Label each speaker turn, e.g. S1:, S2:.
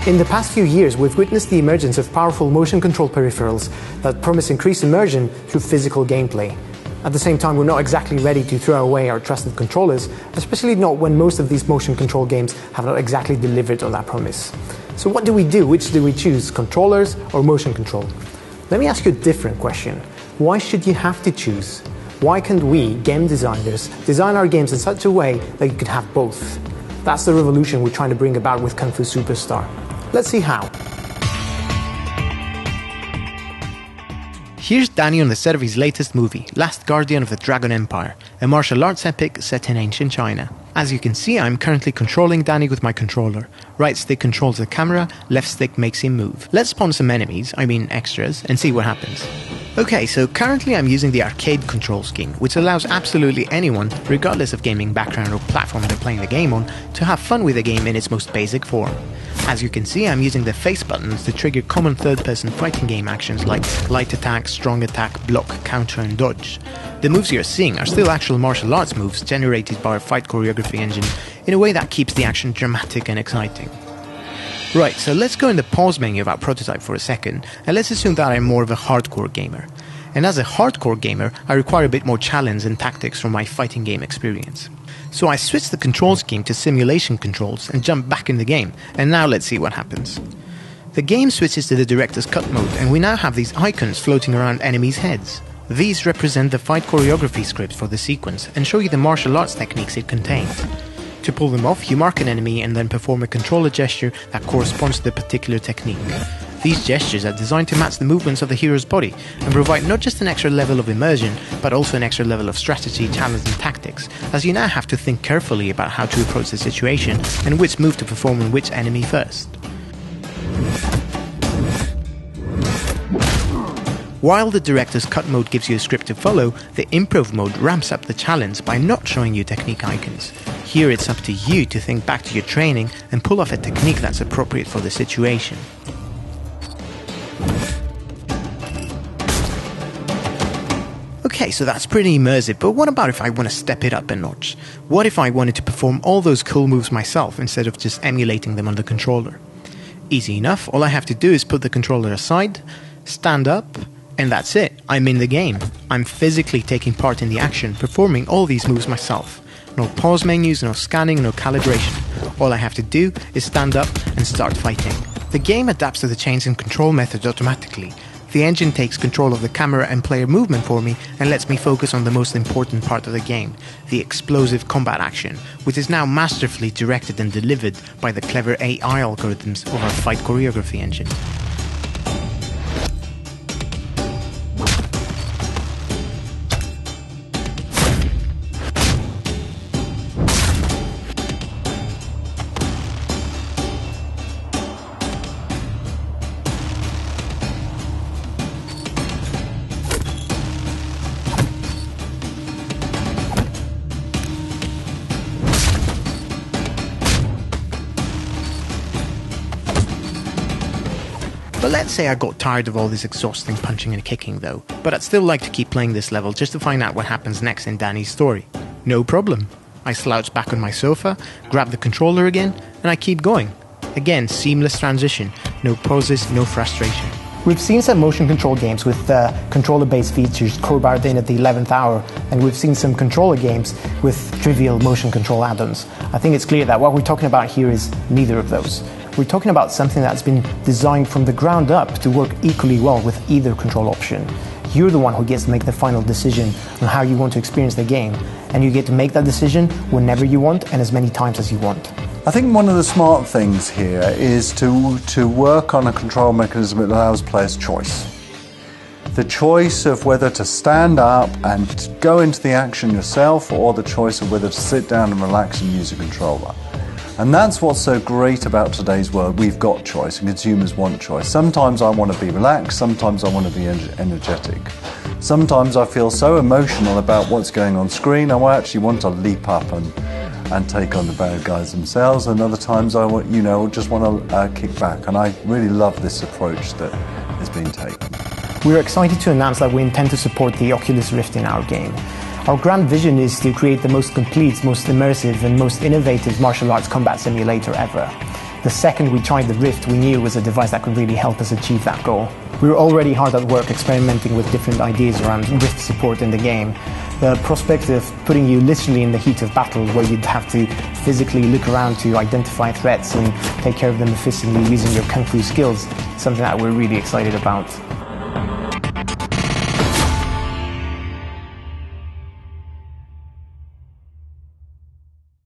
S1: In the past few years, we've witnessed the emergence of powerful motion-controlled peripherals that promise increased immersion through physical gameplay. At the same time, we're not exactly ready to throw away our trusted controllers, especially not when most of these motion-controlled games have not exactly delivered on that promise. So what do we do? Which do we choose, controllers or motion control? Let me ask you a different question. Why should you have to choose? Why can't we, game designers, design our games in such a way that you could have both? That's the revolution we're trying to bring about with Kung Fu Superstar. Let's see how.
S2: Here's Danny on the set of his latest movie, Last Guardian of the Dragon Empire, a martial arts epic set in ancient China. As you can see, I'm currently controlling Danny with my controller. Right stick controls the camera, left stick makes him move. Let's spawn some enemies, extras, and see what happens. Okay, so currently I'm using the arcade control scheme, which allows absolutely anyone, regardless of gaming background or platform they're playing the game on, to have fun with the game in its most basic form. As you can see, I'm using the face buttons to trigger common third-person fighting game actions like light attack, strong attack, block, counter and dodge. The moves you're seeing are still actual martial arts moves generated by our fight choreography engine in a way that keeps the action dramatic and exciting. Right, so let's go in the pause menu of our prototype for a second, and let's assume that I'm more of a hardcore gamer. And as a hardcore gamer, I require a bit more challenge and tactics from my fighting game experience. So I switched the control scheme to simulation controls and jumped back in the game, and now let's see what happens. The game switches to the director's cut mode, and we now have these icons floating around enemies' heads. These represent the fight choreography script for the sequence and show you the martial arts techniques it contains. To pull them off, you mark an enemy and then perform a controller gesture that corresponds to the particular technique. These gestures are designed to match the movements of the hero's body and provide not just an extra level of immersion, but also an extra level of strategy, challenge and tactics, as you now have to think carefully about how to approach the situation and which move to perform on which enemy first. While the director's cut mode gives you a script to follow, the improv mode ramps up the challenge by not showing you technique icons. Here it's up to you to think back to your training and pull off a technique that's appropriate for the situation. Okay, so that's pretty immersive, but what about if I want to step it up a notch? What if I wanted to perform all those cool moves myself instead of just emulating them on the controller? Easy enough, all I have to do is put the controller aside, stand up, and that's it, I'm in the game. I'm physically taking part in the action, performing all these moves myself. No pause menus, no scanning, no calibration. All I have to do is stand up and start fighting. The game adapts to the change in control methods automatically. The engine takes control of the camera and player movement for me and lets me focus on the most important part of the game, the explosive combat action, which is now masterfully directed and delivered by the clever AI algorithms of our fight choreography engine. But let's say I got tired of all this exhausting punching and kicking though, but I'd still like to keep playing this level just to find out what happens next in Danny's story. No problem. I slouch back on my sofa, grab the controller again, and I keep going. Again, seamless transition, no pauses, no frustration.
S1: We've seen some motion control games with controller-based features crowbarred in at the 11th hour, and we've seen some controller games with trivial motion control add-ons. I think it's clear that what we're talking about here is neither of those. We're talking about something that's been designed from the ground up to work equally well with either control option. You're the one who gets to make the final decision on how you want to experience the game, and you get to make that decision whenever you want and as many times as you want.
S3: I think one of the smart things here is to work on a control mechanism that allows players choice. The choice of whether to stand up and go into the action yourself, or the choice of whether to sit down and relax and use a controller. And that's what's so great about today's world. We've got choice, and consumers want choice. Sometimes I want to be relaxed, sometimes I want to be energetic. Sometimes I feel so emotional about what's going on screen, I actually want to leap up and take on the bad guys themselves, and other times I want, just want to kick back. And I really love this approach that is being taken.
S1: We're excited to announce that we intend to support the Oculus Rift in our game. Our grand vision is to create the most complete, most immersive and most innovative martial arts combat simulator ever. The second we tried the Rift, we knew it was a device that could really help us achieve that goal. We were already hard at work experimenting with different ideas around Rift support in the game. The prospect of putting you literally in the heat of battle, where you'd have to physically look around to identify threats and take care of them efficiently using your Kung Fu skills, is something that we're really excited about.